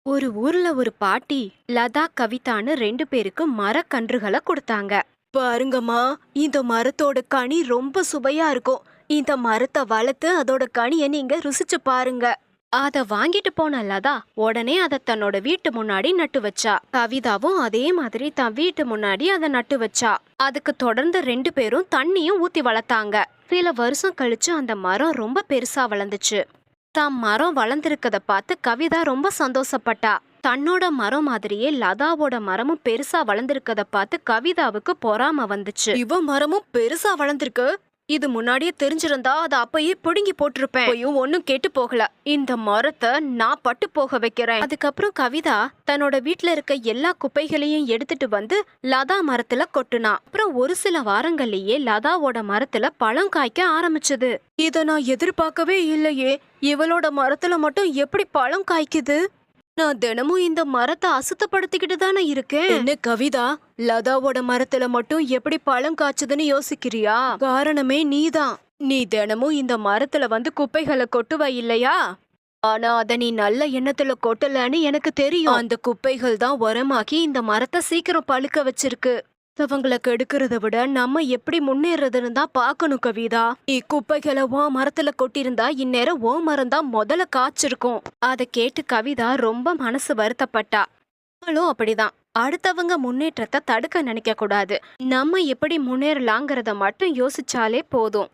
ஒரு ஊர்ல ஒரு பாட்டி லதா கவிதான்னு 2 பேருக்கு மரக்கன்றுகளை கொடுத்தாங்க. பாருங்கம்மா, இந்த மரத்தோட கனி ரொம்ப சுவையா இருக்கும். இந்த மரத்தை வளர்த்து அதோட கனியை நீங்க ருசிச்சு பாருங்க. அத வாங்கிட்டு போன லதா உடனே அத தன்னோட வீட்டு முன்னாடி நட்டு வச்சா. கவிதாவும் அதே மாதிரி தன் வீட்டு முன்னாடி அதை நட்டு வச்சா. அதுக்கு தொடர்ந்து 2 பேரும் தண்ணியும் ஊத்தி வளர்த்தாங்க. சில வருஷம் கழிச்சு அந்த மரம் ரொம்ப பெருசா வளர்ந்துச்சு. தான் மரம் வளர்ந்திருக்கத பார்த்து கவிதா ரொம்ப சந்தோஷப்பட்டா. தன்னோட மரம் மாதிரியே லதாவோட மரமும் பெருசா வளர்ந்திருக்கத பார்த்து கவிதாவுக்கு பொறாம வந்துச்சு. இவ மரமும் பெருசா வளர்ந்திருக்கு. இது முன்னாடியே தெரிஞ்சிருந்தா அதை அப்பயே பிடுங்கி போட்டிருப்பேன். ஒன்னும் கெட்டு போகல. இந்த மரத்தை நான் பட்டு போக வைக்கிறேன். அதுக்கப்புறம் கவிதா தன்னோட வீட்டுல இருக்க எல்லா குப்பைகளையும் எடுத்துட்டு வந்து லதா மரத்துல கொட்டுனா. அப்புறம் ஒரு சில வாரங்கள்லயே லதாவோட மரத்துல பழம் காய்க்க ஆரம்பிச்சது. இத நான் எதிர்பார்க்கவே இல்லையே. இவளோட மரத்துல மட்டும் எப்படி பழம் காய்க்குது? நான் தினமும் இந்த மரத்தை அசுத்தப்படுத்திக்கிட்டு தானே இருக்கேன். என்ன கவிதா, லதாவோட மரத்துல மட்டும் எப்படி பழம் காய்ச்சதுன்னு யோசிக்கிறியா? காரணமே நீதான். நீ தினமும் இந்த மரத்துல வந்து குப்பைகளை கொட்டுவ இல்லையா? ஆனா அத நீ நல்ல எண்ணத்துல கொட்டலன்னு எனக்கு தெரியும். அந்த குப்பைகள் தான் உரமாக்கி இந்த மரத்தை சீக்கிரம் பழுக்க வச்சிருக்கு. அவங்கள கெடுக்கிறத விட நம்ம எப்படி முன்னேறதுன்னு தான் பாக்கணும் கவிதா. குப்பைகளை உன் மரத்துல கொட்டிருந்தா இந்நேரம் உன் மரம் தான் முதல்ல காய்ச்சிருக்கும். அதை கேட்டு கவிதா ரொம்ப மனசு வருத்தப்பட்டா. அவளும் அப்படிதான். அடுத்தவங்க முன்னேற்றத்தை தடுக்க நினைக்க கூடாது. நம்ம எப்படி முன்னேறலாங்கிறத மட்டும் யோசிச்சாலே போதும்.